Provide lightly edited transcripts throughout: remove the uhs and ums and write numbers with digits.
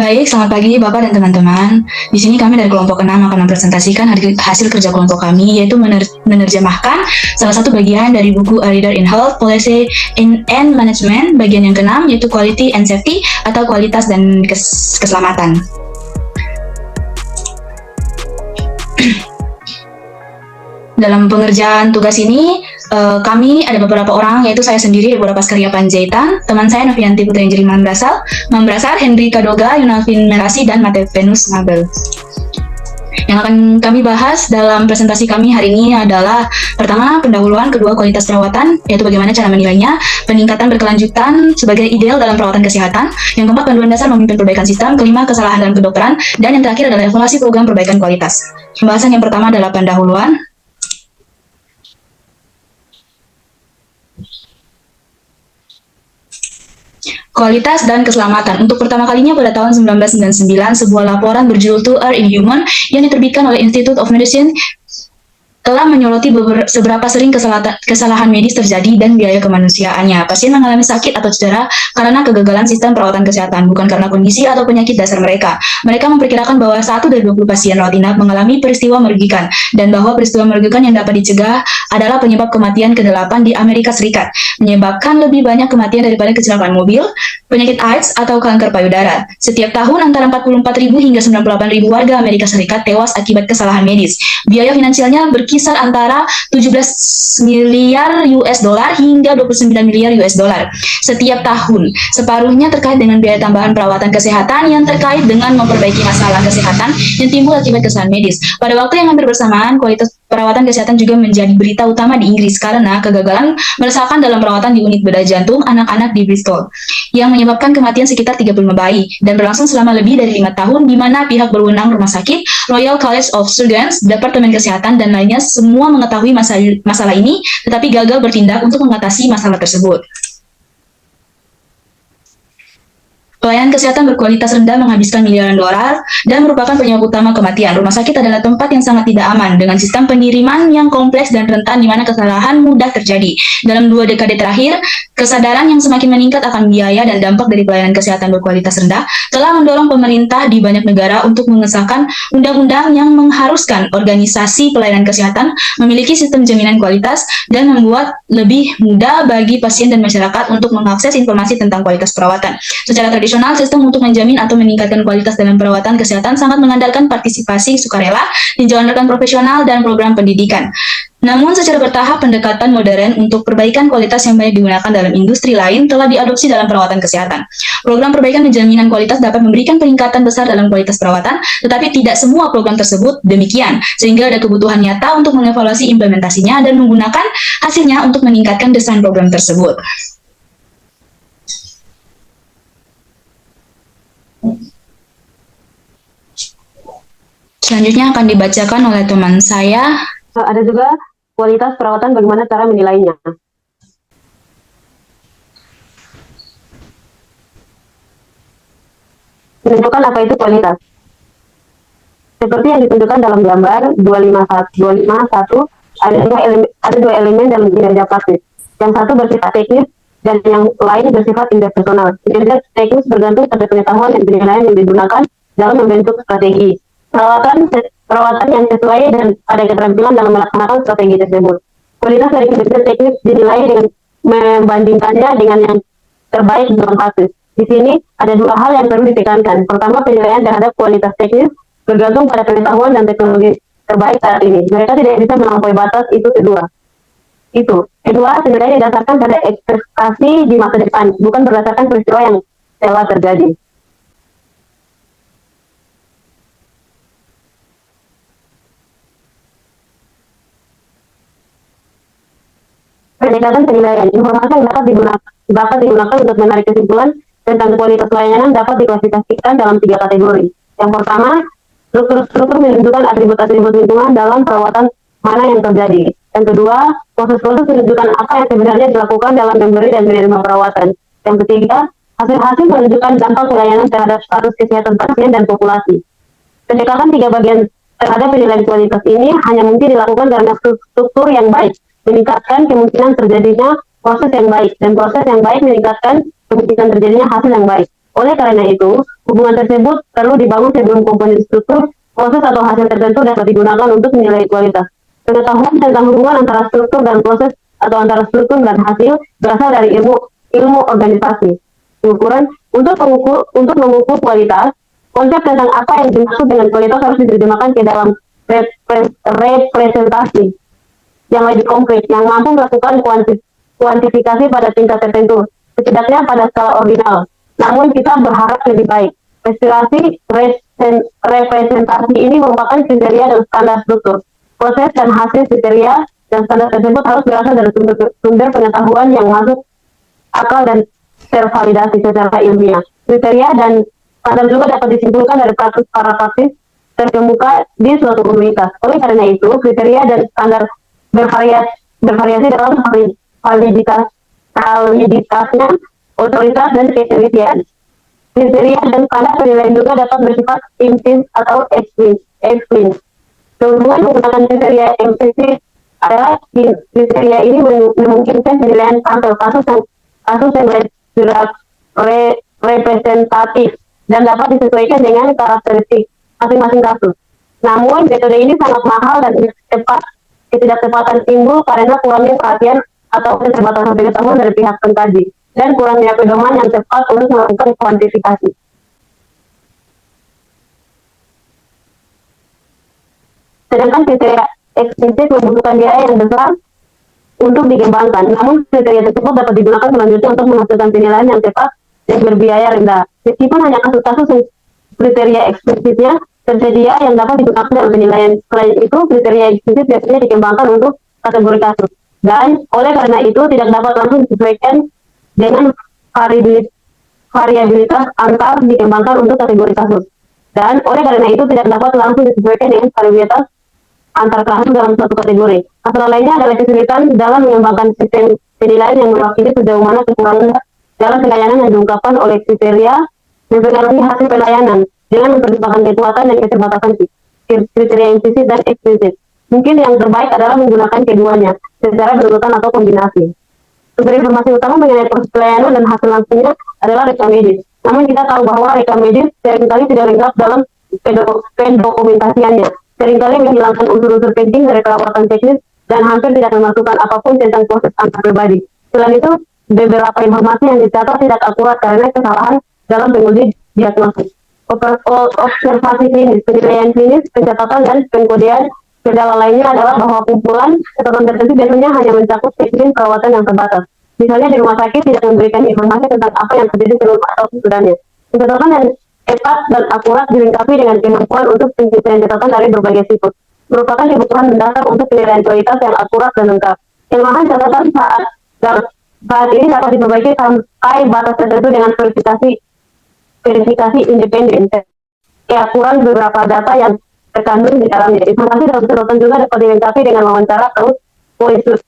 Baik, selamat pagi Bapak dan teman-teman. Di sini kami dari kelompok 6 akan mempresentasikan hasil kerja kelompok kami, yaitu menerjemahkan salah satu bagian dari buku A Leader in Health, Policy and Management, bagian yang ke-6, yaitu Quality and Safety atau kualitas dan keselamatan. Dalam pengerjaan tugas ini, kami ada beberapa orang, yaitu saya sendiri, beberapa Skaria Panjaitan, teman saya Novianti Putri Anjeli Mambrasal, Henry Kadoga, Yunalvin Merasi, dan Mate Venus Nabel. Yang akan kami bahas dalam presentasi kami hari ini adalah pertama, pendahuluan, kedua, kualitas perawatan, yaitu bagaimana cara menilainya, peningkatan berkelanjutan sebagai ideal dalam perawatan kesehatan, yang keempat, panduan dasar memimpin perbaikan sistem, kelima, kesalahan dalam kedokteran, dan yang terakhir adalah evaluasi program perbaikan kualitas. Pembahasan yang pertama adalah pendahuluan. Kualitas dan keselamatan. Untuk pertama kalinya pada tahun 1999, sebuah laporan berjudul To Err in Human yang diterbitkan oleh Institute of Medicine telah menyoroti seberapa sering kesalahan medis terjadi dan biaya kemanusiaannya. Pasien mengalami sakit atau cedera karena kegagalan sistem perawatan kesehatan, bukan karena kondisi atau penyakit dasar mereka. Mereka memperkirakan bahwa 1 dari 20 pasien rawat inap mengalami peristiwa merugikan, dan bahwa peristiwa merugikan yang dapat dicegah adalah penyebab kematian ke-8 di Amerika Serikat, menyebabkan lebih banyak kematian daripada kecelakaan mobil, penyakit AIDS, atau kanker payudara. Setiap tahun antara 44.000 hingga 98.000 warga Amerika Serikat tewas akibat kesalahan medis. Biaya finansialnya berkisar antara 17 miliar US dollar hingga 29 miliar US dollar setiap tahun. Separuhnya terkait dengan biaya tambahan perawatan kesehatan yang terkait dengan memperbaiki masalah kesehatan yang timbul akibat kesalahan medis. Pada waktu yang hampir bersamaan, kualitas perawatan kesehatan juga menjadi berita utama di Inggris karena kegagalan meresahkan dalam perawatan di unit bedah jantung anak-anak di Bristol yang menyebabkan kematian sekitar 35 bayi dan berlangsung selama lebih dari 5 tahun, di mana pihak berwenang rumah sakit, Royal College of Surgeons, Departemen Kesehatan, dan lainnya semua mengetahui masalah ini tetapi gagal bertindak untuk mengatasi masalah tersebut. Pelayanan kesehatan berkualitas rendah menghabiskan miliaran dolar dan merupakan penyebab utama kematian. Rumah sakit adalah tempat yang sangat tidak aman dengan sistem pengiriman yang kompleks dan rentan di mana kesalahan mudah terjadi. Dalam 2 dekade terakhir, kesadaran yang semakin meningkat akan biaya dan dampak dari pelayanan kesehatan berkualitas rendah telah mendorong pemerintah di banyak negara untuk mengesahkan undang-undang yang mengharuskan organisasi pelayanan kesehatan memiliki sistem jaminan kualitas dan membuat lebih mudah bagi pasien dan masyarakat untuk mengakses informasi tentang kualitas perawatan. Secara tradisional, sistem untuk menjamin atau meningkatkan kualitas dalam perawatan kesehatan sangat mengandalkan partisipasi sukarela, tinjauan rekan profesional, dan program pendidikan. Namun, secara bertahap, pendekatan modern untuk perbaikan kualitas yang banyak digunakan dalam industri lain telah diadopsi dalam perawatan kesehatan. Program perbaikan dan jaminan kualitas dapat memberikan peningkatan besar dalam kualitas perawatan, tetapi tidak semua program tersebut demikian, sehingga ada kebutuhan nyata untuk mengevaluasi implementasinya dan menggunakan hasilnya untuk meningkatkan desain program tersebut. Selanjutnya akan dibacakan oleh teman saya. Ada juga kualitas perawatan, bagaimana cara menilainya. Menentukan apa itu kualitas. Seperti yang ditunjukkan dalam gambar 251, ada dua elemen dalam kinerja praktis. Yang satu bersifat teknis dan yang lain bersifat interpersonal. Kinerja teknis bergantung pada pengetahuan dan penilaian yang digunakan dalam membentuk strategi. Perawatan yang sesuai dan ada keterampilan dalam melaksanakan strategi tersebut. Kualitas dari kinerja teknis dinilai dengan membandingkannya dengan yang terbaik dalam praktis. Di sini ada 2 hal yang perlu ditekankan. Pertama, penilaian terhadap kualitas teknis bergantung pada pengetahuan dan teknologi terbaik saat ini. Mereka tidak bisa melampaui batas itu. Kedua, sebenarnya didasarkan pada ekspektasi di masa depan, bukan berdasarkan peristiwa yang telah terjadi. Pendekatan penilaian. Informasi yang dapat digunakan untuk menarik kesimpulan tentang kualitas pelayanan dapat diklasifikasikan dalam 3 kategori. Yang pertama, struktur menunjukkan atribut-atribut lingkungan dalam perawatan mana yang terjadi. Yang kedua, proses-proses menunjukkan apa yang sebenarnya dilakukan dalam memberi dan menerima perawatan. Yang ketiga, hasil-hasil menunjukkan dampak pelayanan terhadap status kesehatan pasien dan populasi. Pendekatan 3 bagian terhadap penilaian kualitas ini hanya mungkin dilakukan karena struktur yang baik meningkatkan kemungkinan terjadinya proses yang baik, dan proses yang baik meningkatkan kemungkinan terjadinya hasil yang baik. Oleh karena itu, Hubungan tersebut perlu dibangun sebelum komponen struktur, proses atau hasil tertentu dapat digunakan untuk menilai kualitas. Pengetahuan tentang hubungan antara struktur dan proses atau antara struktur dan hasil berasal dari ilmu organisasi. Pengukuran untuk mengukur kualitas, konsep tentang apa yang dimaksud dengan kualitas harus diterjemahkan ke dalam representasi yang lebih konkret, yang mampu melakukan kuantifikasi pada tingkat tertentu, setidaknya pada skala ordinal. Namun kita berharap lebih baik. Representasi ini merupakan kriteria dan standar struktur. Proses dan hasil kriteria dan standar tersebut harus berasal dari sumber pengetahuan yang masuk akal dan tervalidasi secara ilmiah. Kriteria dan standar juga dapat disimpulkan dari para praktis terkemuka di suatu komunitas. Oleh karena itu, kriteria dan standar bervariasi dalam validitasnya, otoritas, dan ketelitian. Kriteria dan standar penilaian juga dapat bersifat implisit atau eksplisit. Sehubungan menggunakan kriteria implisit adalah kriteria ini memungkinkan penilaian sampel kasus yang representatif dan dapat disesuaikan dengan karakteristik masing-masing kasus. Namun, metode ini sangat mahal dan ketidaktepatan timbul karena kurangnya perhatian atau keterbatasan pengetahuan dari pihak pengkaji dan kurangnya pedoman yang tepat untuk melakukan kuantifikasi. Sedangkan kriteria eksplisit membutuhkan biaya yang besar untuk dikembangkan, namun kriteria tersebut dapat digunakan selanjutnya untuk menghasilkan penilaian yang tepat dan berbiaya rendah. Meskipun hanya kasus-kasus yang kriteria eksplisitnya tersedia yang dapat digunakan dalam penilaian. Selain itu, kriteria eksplisit biasanya dikembangkan untuk kategori kasus. Dan oleh karena itu tidak dapat langsung disesuaikan dengan variabilitas antar dikembangkan untuk kategori kasus. Dan oleh karena itu tidak dapat langsung disesuaikan dengan variabilitas antar kasus dalam suatu kategori. Masalah lainnya adalah kesulitan dalam mengembangkan sistem penilaian yang mewakili sejauh mana kekurangan dalam pelayanan yang diungkapkan oleh kriteria mempengaruhi hasil pelayanan dengan mempertimbangkan kekuatan dan keterbatasan kriteria implisit dan eksplisit. Mungkin yang terbaik adalah menggunakan keduanya secara berurutan atau kombinasi. Sumber informasi utama mengenai proses pelayanan dan hasil langsungnya adalah rekam medis. Namun kita tahu bahwa rekam medis seringkali tidak lengkap dalam pendokumentasiannya. Seringkali menghilangkan unsur-unsur penting dari perawatan teknis dan hampir tidak memasukkan apapun tentang proses antar pribadi. Selain itu, beberapa informasi yang dicatat tidak akurat karena kesalahan dalam penguji diagnosis. Observasi klinis, penilaian klinis, pencatatan, dan pengkodean kendala lainnya adalah bahwa kumpulan catatan tertentu biasanya hanya mencakup teknis perawatan yang terbatas. Misalnya di rumah sakit tidak memberikan informasi tentang apa yang terjadi sebelum atau sesudahnya. Pencatatan yang tepat dan akurat dilengkapi dengan kemampuan untuk penciptaan catatan dari berbagai situs. Merupakan kebutuhan mendasar untuk penilaian kualitas yang akurat dan lengkap. Kelemahan catatan saat ini dapat diperbaiki sampai batas tertentu dengan verifikasi independen. Keakuran beberapa data yang terkandung di dalamnya. Informasi dalam catatan juga dapat dilengkapi dengan wawancara terus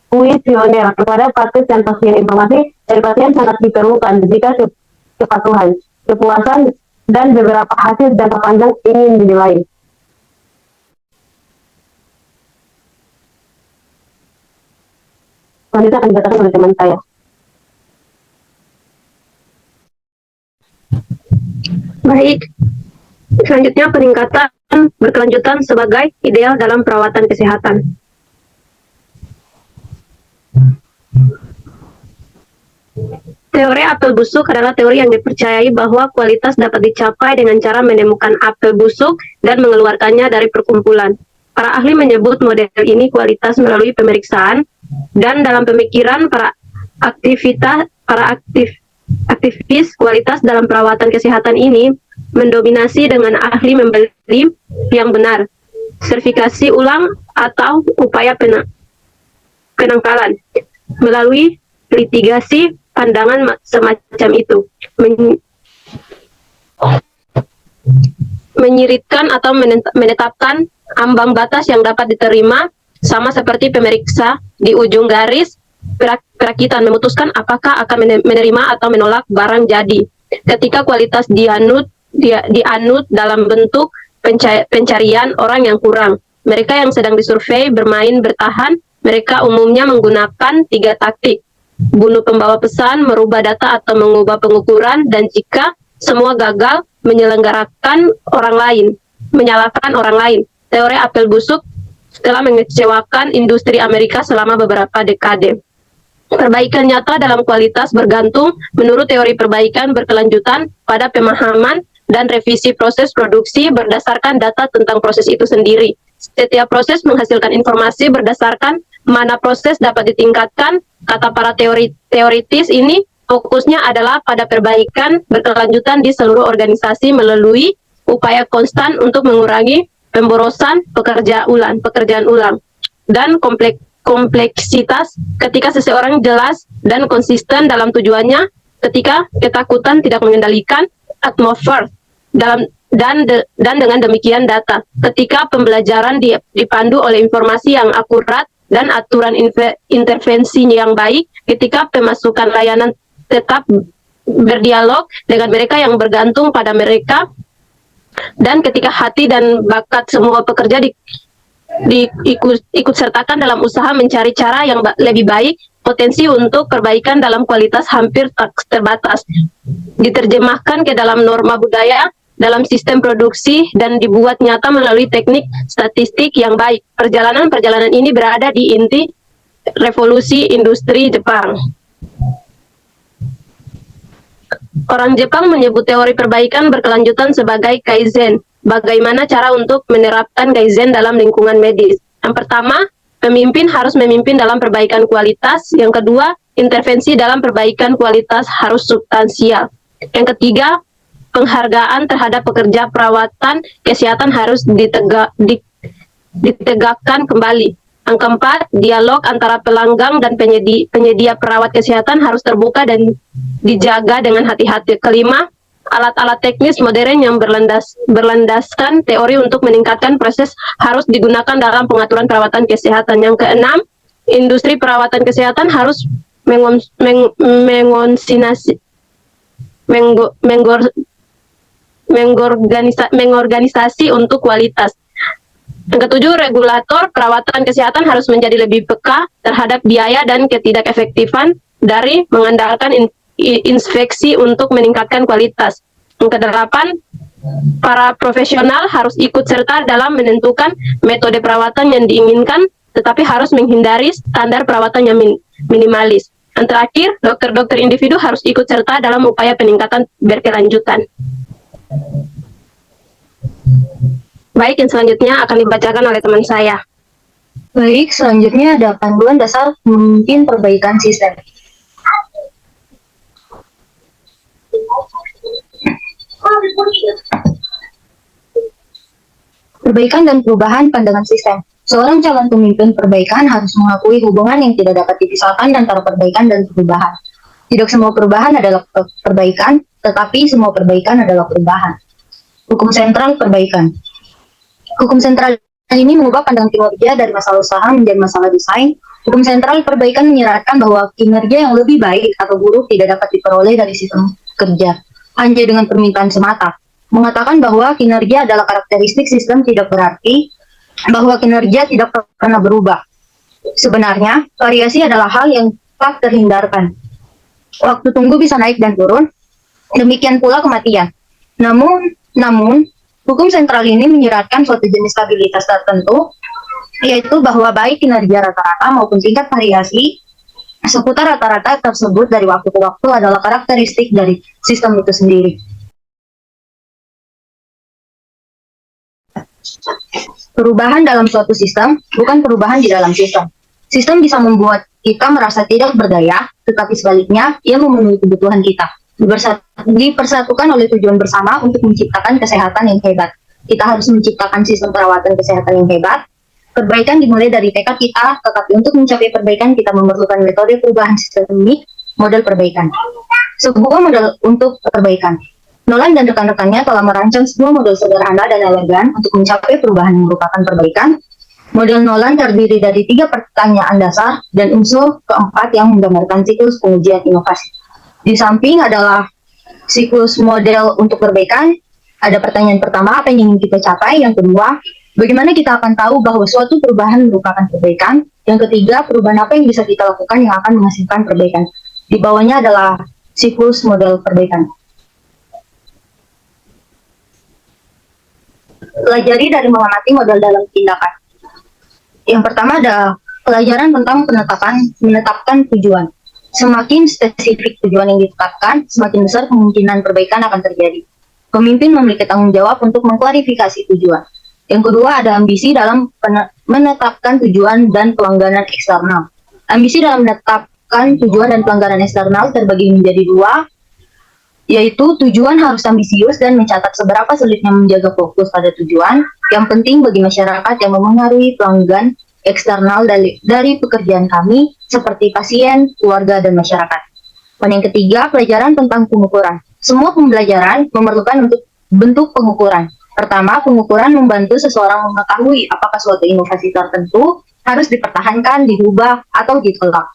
kuesioner kepada praktis dan pasien. Informasi dari pasien sangat diperlukan jika kepatuhan, kepuasan, dan beberapa hasil jangka panjang ingin dinilai. Selanjutnya akan dikatakan oleh teman saya. Baik, selanjutnya peningkatan berkelanjutan sebagai ideal dalam perawatan kesehatan. Teori apel busuk adalah teori yang dipercayai bahwa kualitas dapat dicapai dengan cara menemukan apel busuk dan mengeluarkannya dari perkumpulan. Para ahli menyebut model ini kualitas melalui pemeriksaan, dan dalam pemikiran para aktivis kualitas dalam perawatan kesehatan ini mendominasi dengan ahli membeli yang benar, sertifikasi ulang, atau upaya penangkalan melalui litigasi. Pandangan semacam itu menyiritkan atau menetapkan ambang batas yang dapat diterima, sama seperti pemeriksa di ujung garis perakitan memutuskan apakah akan menerima atau menolak barang jadi. Ketika kualitas dianut dalam bentuk pencarian orang yang kurang. Mereka yang sedang disurvei bertahan. Mereka umumnya menggunakan 3 taktik: bunuh pembawa pesan, merubah data atau mengubah pengukuran, dan jika semua gagal menyalahkan orang lain. Teori apel busuk telah mengecewakan industri Amerika selama beberapa dekade. Perbaikan nyata dalam kualitas bergantung, menurut teori perbaikan berkelanjutan, pada pemahaman dan revisi proses produksi berdasarkan data tentang proses itu sendiri. Setiap proses menghasilkan informasi berdasarkan mana proses dapat ditingkatkan. Kata para teoritis ini fokusnya adalah pada perbaikan berkelanjutan di seluruh organisasi melalui upaya konstan untuk mengurangi pemborosan pekerjaan ulang dan kompleksitas ketika seseorang jelas dan konsisten dalam tujuannya, ketika ketakutan tidak mengendalikan atmosfer dan dengan demikian data, ketika pembelajaran dipandu oleh informasi yang akurat dan aturan intervensi yang baik, ketika pemasukan layanan tetap berdialog dengan mereka yang bergantung pada mereka, dan ketika hati dan bakat semua pekerja ikut sertakan dalam usaha mencari cara yang lebih baik, potensi untuk perbaikan dalam kualitas hampir tak terbatas. Diterjemahkan ke dalam norma budaya, dalam sistem produksi, dan dibuat nyata melalui teknik statistik yang baik. Perjalanan ini berada di inti revolusi industri Jepang. Orang Jepang menyebut teori perbaikan berkelanjutan sebagai Kaizen. Bagaimana cara untuk menerapkan Kaizen dalam lingkungan medis? Yang pertama, pemimpin harus memimpin dalam perbaikan kualitas. Yang kedua, intervensi dalam perbaikan kualitas harus substansial. Yang ketiga, penghargaan terhadap pekerja perawatan kesehatan harus ditegakkan kembali. Yang keempat, dialog antara pelanggan dan penyedia perawat kesehatan harus terbuka dan dijaga dengan hati-hati. Kelima, alat-alat teknis modern yang berlandaskan teori untuk meningkatkan proses harus digunakan dalam pengaturan perawatan kesehatan. Yang keenam, industri perawatan kesehatan harus mengorganisasi untuk kualitas. Yang ketujuh, regulator perawatan kesehatan harus menjadi lebih peka terhadap biaya dan ketidakefektifan dari mengandalkan inspeksi untuk meningkatkan kualitas. Yang kedelapan, para profesional harus ikut serta dalam menentukan metode perawatan yang diinginkan, tetapi harus menghindari standar perawatan yang minimalis. Yang terakhir, dokter-dokter individu harus ikut serta dalam upaya peningkatan berkelanjutan. Baik, yang selanjutnya akan dibacakan oleh teman saya. Baik, selanjutnya ada panduan dasar memimpin perbaikan sistem. Perbaikan dan perubahan pandangan sistem. Seorang calon pemimpin perbaikan harus mengakui hubungan yang tidak dapat dipisahkan antara perbaikan dan perubahan. Tidak semua perubahan adalah perbaikan, tetapi semua perbaikan adalah perubahan. Hukum sentral perbaikan. Hukum sentral ini mengubah pandangan kinerja dari masalah usaha menjadi masalah desain. Hukum sentral perbaikan menyeratkan bahwa kinerja yang lebih baik atau buruk tidak dapat diperoleh dari sistem kerja hanya dengan permintaan semata. Mengatakan bahwa kinerja adalah karakteristik sistem tidak berarti bahwa kinerja tidak pernah berubah. Sebenarnya, variasi adalah hal yang tak terhindarkan. Waktu tunggu bisa naik dan turun, demikian pula kematian. Namun, hukum sentral ini menyeratkan suatu jenis stabilitas tertentu, yaitu bahwa baik kinerja rata-rata maupun tingkat variasi seputar rata-rata tersebut dari waktu ke waktu adalah karakteristik dari sistem itu sendiri. Perubahan dalam suatu sistem bukan perubahan di dalam sistem. Sistem bisa membuat kita merasa tidak berdaya, tetapi sebaliknya ia memenuhi kebutuhan kita. Dipersatukan oleh tujuan bersama untuk menciptakan kesehatan yang hebat. Kita harus menciptakan sistem perawatan kesehatan yang hebat. Perbaikan dimulai dari tekad kita, tetapi untuk mencapai perbaikan kita memerlukan metode perubahan sistemik, model perbaikan. Sebuah model untuk perbaikan. Nolan dan rekan-rekannya telah merancang sebuah model sederhana dan elegan untuk mencapai perubahan yang merupakan perbaikan. Model Nolan terdiri dari 3 pertanyaan dasar dan unsur keempat yang menggambarkan siklus pengujian inovasi. Di samping adalah siklus model untuk perbaikan. Ada pertanyaan pertama, apa yang ingin kita capai? Yang kedua, bagaimana kita akan tahu bahwa suatu perubahan merupakan perbaikan? Yang ketiga, perubahan apa yang bisa kita lakukan yang akan menghasilkan perbaikan? Di bawahnya adalah siklus model perbaikan. pelajari dari mengamati modal dalam tindakan. Yang pertama ada pelajaran tentang menetapkan tujuan. Semakin spesifik tujuan yang ditetapkan, semakin besar kemungkinan perbaikan akan terjadi. Pemimpin memiliki tanggung jawab untuk mengklarifikasi tujuan. Yang kedua ada ambisi dalam menetapkan tujuan dan pelanggaran eksternal. Ambisi dalam menetapkan tujuan dan pelanggaran eksternal terbagi menjadi dua, yaitu tujuan harus ambisius dan mencatat seberapa sulitnya menjaga fokus pada tujuan. Yang penting bagi masyarakat yang memengaruhi pelanggan eksternal dari pekerjaan kami, seperti pasien, keluarga, dan masyarakat. Dan yang ketiga, pelajaran tentang pengukuran. Semua pembelajaran memerlukan untuk bentuk pengukuran. Pertama, pengukuran membantu seseorang mengetahui apakah suatu inovasi tertentu harus dipertahankan, diubah, atau ditolak.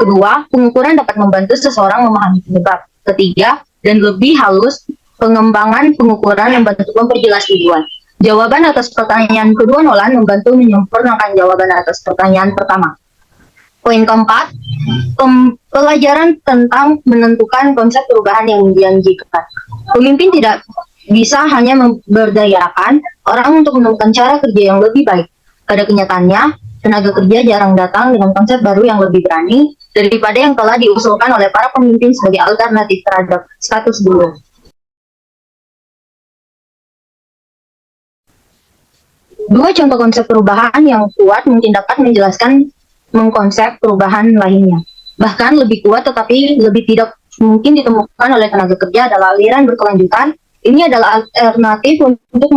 Kedua, pengukuran dapat membantu seseorang memahami penyebab. Ketiga, dan lebih halus, pengembangan pengukuran membantu memperjelas tujuan. Jawaban atas pertanyaan kedua Nolan membantu menyempurnakan jawaban atas pertanyaan pertama. Poin keempat, pelajaran tentang menentukan konsep perubahan yang dijanjikan. Pemimpin tidak bisa hanya memberdayakan orang untuk menemukan cara kerja yang lebih baik. Pada kenyataannya, tenaga kerja jarang datang dengan konsep baru yang lebih berani daripada yang telah diusulkan oleh para pemimpin sebagai alternatif terhadap status quo. Dua contoh konsep perubahan yang kuat mungkin dapat menjelaskan mengkonsep perubahan lainnya. Bahkan lebih kuat tetapi lebih tidak mungkin ditemukan oleh tenaga kerja adalah aliran berkelanjutan. Ini adalah alternatif untuk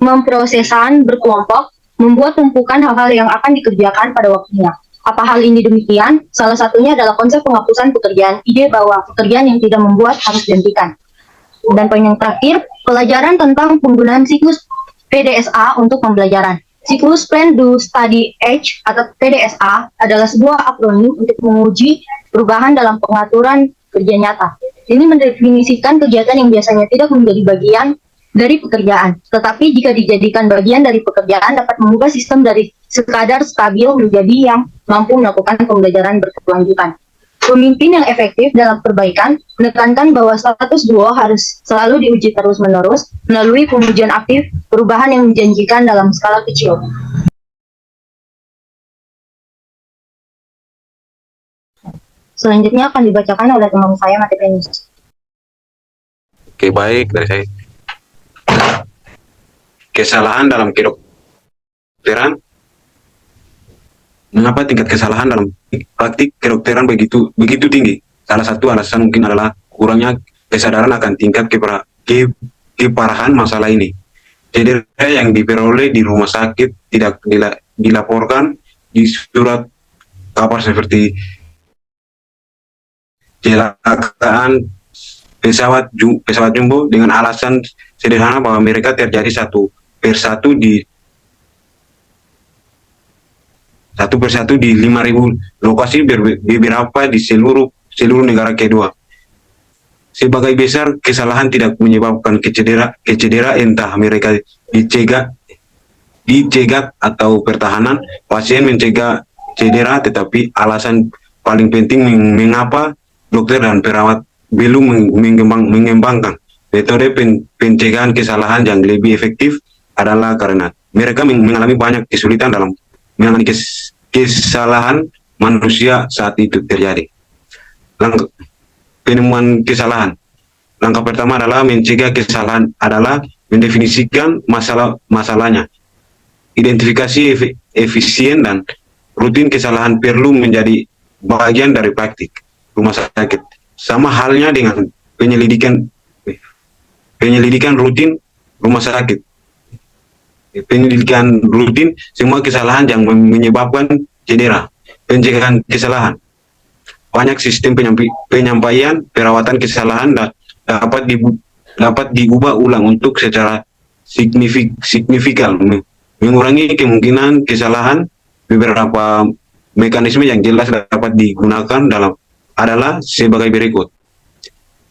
memprosesan berkelompok, membuat tumpukan hal-hal yang akan dikerjakan pada waktunya. Apa hal ini demikian? Salah satunya adalah konsep penghapusan pekerjaan, ide bahwa pekerjaan yang tidak membuat harus dihentikan. Dan poin yang terakhir, pelajaran tentang penggunaan siklus PDSA untuk pembelajaran. Siklus Plan Do Study Age atau PDSA adalah sebuah akronim untuk menguji perubahan dalam pengaturan kerja nyata. Ini mendefinisikan kegiatan yang biasanya tidak menjadi bagian dari pekerjaan, tetapi jika dijadikan bagian dari pekerjaan dapat mengubah sistem dari sekadar stabil menjadi yang mampu melakukan pembelajaran berkelanjutan. Pemimpin yang efektif dalam perbaikan menekankan bahwa status quo harus selalu diuji terus-menerus melalui pengujian aktif perubahan yang menjanjikan dalam skala kecil. Selanjutnya akan dibacakan oleh teman saya, Mati Penis. Oke, baik dari saya. Kesalahan dalam kedokteran. Mengapa tingkat kesalahan dalam praktik kedokteran begitu tinggi? Salah satu alasan mungkin adalah kurangnya kesadaran akan tingkat keparahan masalah ini. Cedera yang diperoleh di rumah sakit tidak dilaporkan di surat kabar seperti kecelakaan pesawat jumbo dengan alasan sederhana bahwa mereka terjadi satu persatu di 5.000 lokasi beberapa di seluruh negara kedua. Sebagai besar kesalahan tidak menyebabkan kecedera entah mereka dicegat atau pertahanan pasien mencegah cedera, tetapi alasan paling penting mengapa dokter dan perawat belum mengembangkan metode pencegahan kesalahan yang lebih efektif adalah karena mereka mengalami banyak kesulitan dalam menangani kesalahan manusia saat itu terjadi. Penemuan kesalahan. Langkah pertama adalah mencegah kesalahan adalah mendefinisikan masalahnya. Identifikasi efisien dan rutin kesalahan perlu menjadi bagian dari praktik rumah sakit. Sama halnya dengan penyelidikan rutin rumah sakit. Penyelidikan rutin semua kesalahan yang menyebabkan cedera. Pencegahan kesalahan. Banyak sistem penyampaian perawatan kesalahan dapat diubah ulang untuk secara signifikan mengurangi kemungkinan kesalahan. Beberapa mekanisme yang jelas dapat digunakan adalah sebagai berikut.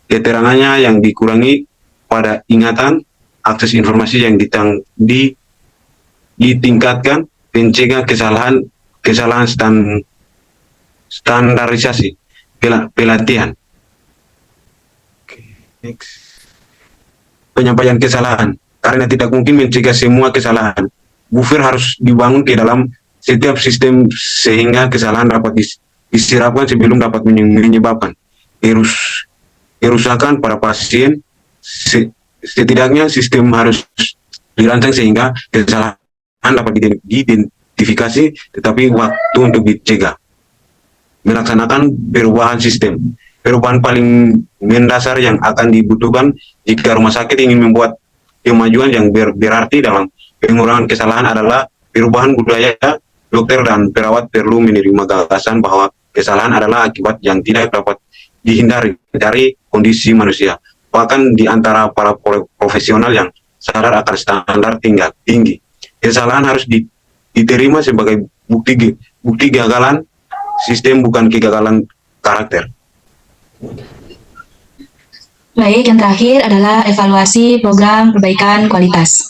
Keterangannya yang dikurangi pada ingatan, akses informasi yang ditingkatkan, pencegah kesalahan standarisasi, pelatihan. Penyampaian kesalahan. karena tidak mungkin mencegah semua kesalahan. Buffer harus dibangun ke dalam setiap sistem sehingga kesalahan dapat disirapkan sebelum dapat menyebabkan kerusakan pada pasien. Setidaknya sistem harus dirancang sehingga kesalahan dapat diidentifikasi, tetapi waktu untuk dicegah. Melaksanakan perubahan sistem. Perubahan paling mendasar yang akan dibutuhkan jika rumah sakit ingin membuat kemajuan yang berarti dalam pengurangan kesalahan adalah perubahan budaya. Dokter dan perawat perlu menerima gagasan bahwa kesalahan adalah akibat yang tidak dapat dihindari dari kondisi manusia. Bahkan di antara para profesional yang sadar akan standar tinggi. Kesalahan harus diterima sebagai bukti gagalan sistem, bukan kegagalan karakter. Baik, yang terakhir adalah evaluasi program perbaikan kualitas.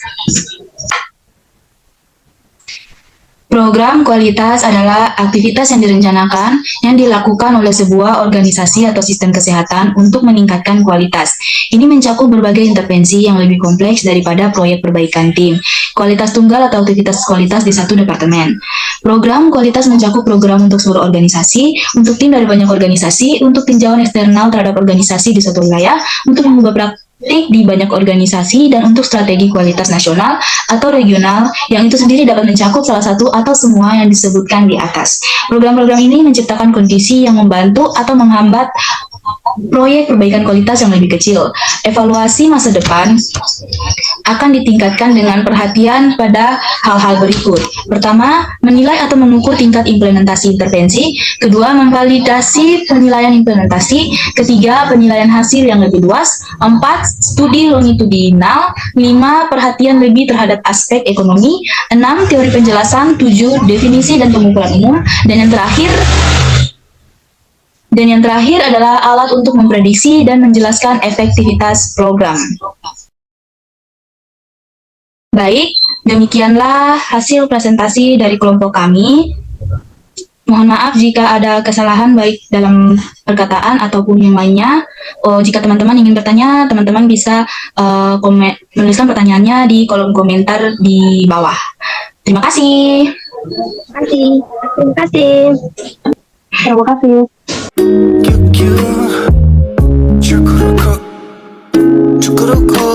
Program kualitas adalah aktivitas yang direncanakan yang dilakukan oleh sebuah organisasi atau sistem kesehatan untuk meningkatkan kualitas. Ini mencakup berbagai intervensi yang lebih kompleks daripada proyek perbaikan tim. Kualitas tunggal atau aktivitas kualitas di satu departemen. Program kualitas mencakup program untuk seluruh organisasi, untuk tim dari banyak organisasi, untuk tinjauan eksternal terhadap organisasi di suatu wilayah, untuk mengubah praktik di banyak organisasi, dan untuk strategi kualitas nasional atau regional yang itu sendiri dapat mencakup salah satu atau semua yang disebutkan di atas. Program-program ini menciptakan kondisi yang membantu atau menghambat proyek perbaikan kualitas yang lebih kecil. Evaluasi masa depan akan ditingkatkan dengan perhatian pada hal-hal berikut. Pertama, menilai atau mengukur tingkat implementasi intervensi. Kedua, memvalidasi penilaian implementasi. Ketiga, penilaian hasil yang lebih luas. 4, studi longitudinal. 5, perhatian lebih terhadap aspek ekonomi. 6, teori penjelasan. 7, definisi dan pengumpulan umum. Dan yang terakhir adalah alat untuk memprediksi dan menjelaskan efektivitas program. Baik, demikianlah hasil presentasi dari kelompok kami. Mohon maaf jika ada kesalahan baik dalam perkataan ataupun yang lainnya. Jika teman-teman ingin bertanya, teman-teman bisa menuliskan pertanyaannya di kolom komentar di bawah. Terima kasih. Terima kasih. Terima kasih. Cukuruko